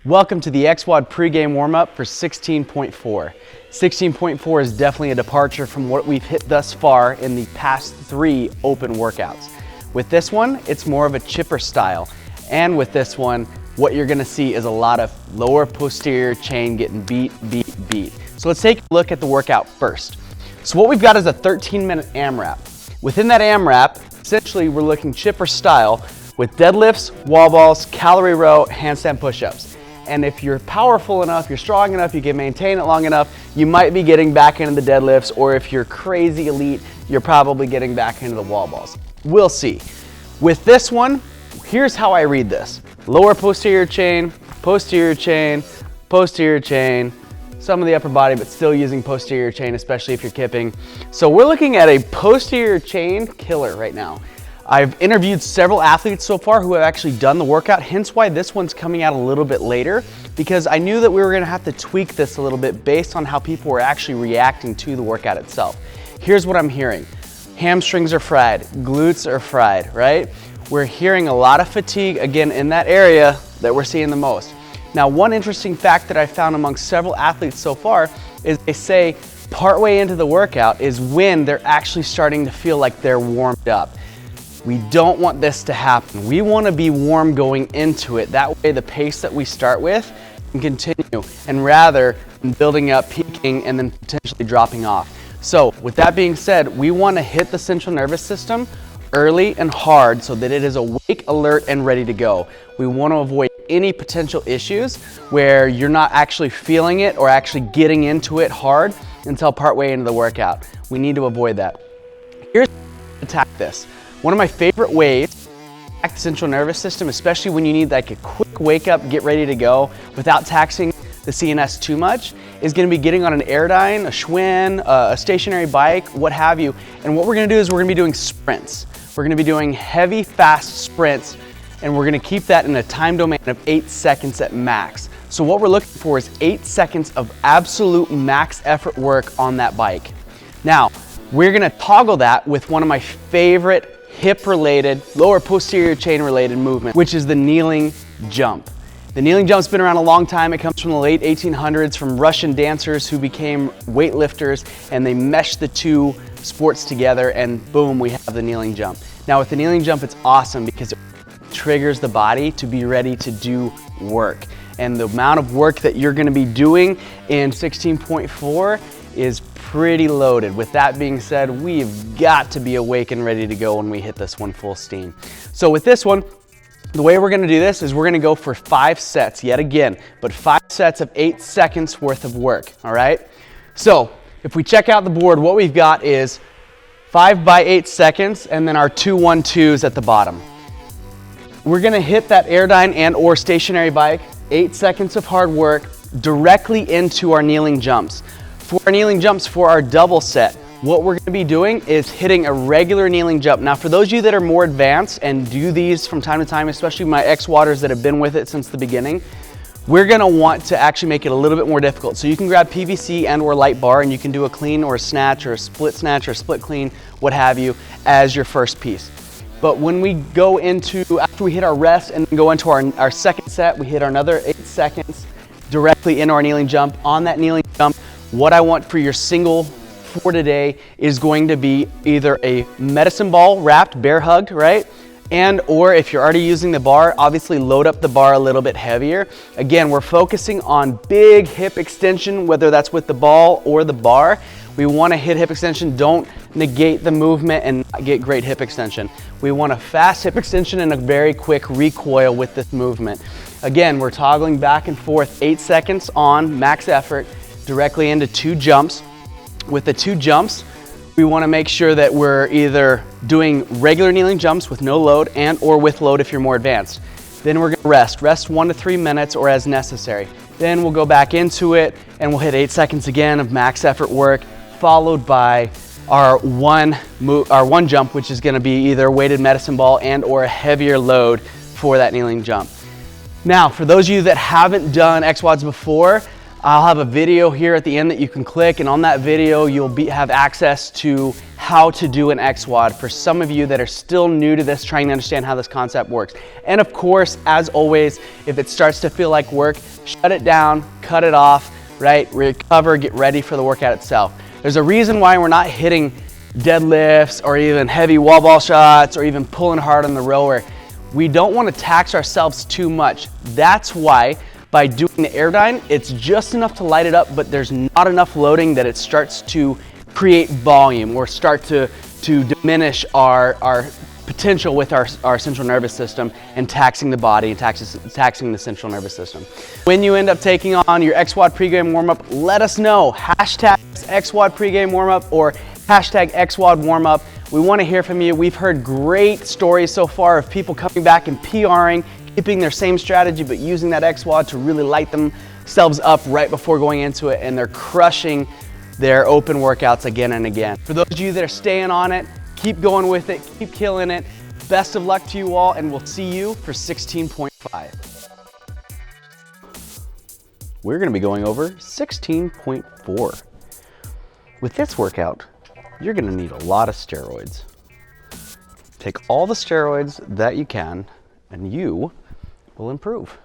Welcome to the XWOD Pregame warm-up for 16.4. 16.4 is definitely a departure from what we've hit thus far in the past 3 open workouts. With this one, it's more of a chipper style. And with this one, what you're gonna see is a lot of lower posterior chain getting beat. So let's take a look at the workout first. So what we've got is a 13-minute AMRAP. Within that AMRAP, essentially we're looking chipper style with deadlifts, wall balls, calorie row, handstand push-ups. And if you're powerful enough, you're strong enough, you can maintain it long enough, you might be getting back into the deadlifts, or if you're crazy elite, you're probably getting back into the wall balls. We'll see. With this one, here's how I read this. Lower posterior chain, posterior chain, posterior chain, some of the upper body, but still using posterior chain, especially if you're kipping. So we're looking at a posterior chain killer right now. I've interviewed several athletes so far who have actually done the workout, hence why this one's coming out a little bit later, because I knew that we were gonna have to tweak this a little bit based on how people were actually reacting to the workout itself. Here's what I'm hearing. Hamstrings are fried, glutes are fried, right? We're hearing a lot of fatigue, again, in that area that we're seeing the most. Now, one interesting fact that I found among several athletes so far is they say partway into the workout is when they're actually starting to feel like they're warmed up. We don't want this to happen. We want to be warm going into it. That way the pace that we start with can continue, and rather than building up, peaking, and then potentially dropping off. So with that being said, we want to hit the central nervous system early and hard so that it is awake, alert, and ready to go. We want to avoid any potential issues where you're not actually feeling it or actually getting into it hard until partway into the workout. We need to avoid that. Here's how to attack this. One of my favorite ways to attack the central nervous system, especially when you need like a quick wake up, get ready to go without taxing the CNS too much, is gonna be getting on an Airdyne, a Schwinn, a stationary bike, what have you. And what we're gonna do is we're gonna be doing sprints. We're gonna be doing heavy, fast sprints, and we're gonna keep that in a time domain of 8 seconds at max. So what we're looking for is 8 seconds of absolute max effort work on that bike. Now, we're gonna toggle that with one of my favorite hip-related, lower posterior chain-related movement, which is the kneeling jump. The kneeling jump's been around a long time. It comes from the late 1800s from Russian dancers who became weightlifters, and they meshed the two sports together, and boom, we have the kneeling jump. Now with the kneeling jump, it's awesome because it triggers the body to be ready to do work. And the amount of work that you're gonna be doing in 16.4 is pretty loaded. With that being said, we've got to be awake and ready to go when we hit this one full steam. So with this one, the way we're gonna do this is we're gonna go for 5 sets yet again, but 5 sets of 8 seconds worth of work, all right? So if we check out the board, what we've got is 5 by 8 seconds and then our 2-1-2s at the bottom. We're gonna hit that Airdyne and or stationary bike, 8 seconds of hard work directly into our kneeling jumps. For our kneeling jumps for our double set, what we're gonna be doing is hitting a regular kneeling jump. Now for those of you that are more advanced and do these from time to time, especially my XWODers that have been with it since the beginning, we're gonna want to actually make it a little bit more difficult. So you can grab PVC and or light bar and you can do a clean or a snatch or a split clean, what have you, as your first piece. But when we go into, after we hit our rest and go into our second set, we hit another 8 seconds directly into our kneeling jump. On that kneeling jump, what I want for your single for today is going to be either a medicine ball wrapped, bear hugged, right? And or if you're already using the bar, obviously load up the bar a little bit heavier. Again, we're focusing on big hip extension, whether that's with the ball or the bar. We want to hit hip extension. Don't negate the movement and not get great hip extension. We want a fast hip extension and a very quick recoil with this movement. Again, we're toggling back and forth 8 seconds on max effort directly into 2 jumps. With the 2 jumps, we want to make sure that we're either doing regular kneeling jumps with no load and or with load if you're more advanced. Then we're going to rest 1 to 3 minutes or as necessary. Then we'll go back into it and we'll hit 8 seconds again of max effort work, followed by our one jump, which is going to be either a weighted medicine ball and or a heavier load for that kneeling jump. Now, for those of you that haven't done XWODs before, I'll have a video here at the end that you can click, and on that video you'll have access to how to do an XWOD for some of you that are still new to this, trying to understand how this concept works. And of course, as always, if it starts to feel like work, shut it down, cut it off, right? Recover, get ready for the workout itself. There's a reason why we're not hitting deadlifts or even heavy wall ball shots or even pulling hard on the rower. We don't want to tax ourselves too much. That's why by doing the Airdyne, it's just enough to light it up, but there's not enough loading that it starts to create volume or start to diminish our potential with our central nervous system and taxing the body and taxing the central nervous system. When you end up taking on your XWOD pregame warm-up, let us know. Hashtag XWOD pregame warm-up or hashtag XWOD warm-up. We want to hear from you. We've heard great stories so far of people coming back and PRing, keeping their same strategy, but using that XWOD to really light themselves up right before going into it, and they're crushing their open workouts again and again. For those of you that are staying on it, keep going with it, keep killing it. Best of luck to you all, and we'll see you for 16.5. We're gonna be going over 16.4. With this workout, you're gonna need a lot of steroids. Take all the steroids that you can, and you will improve.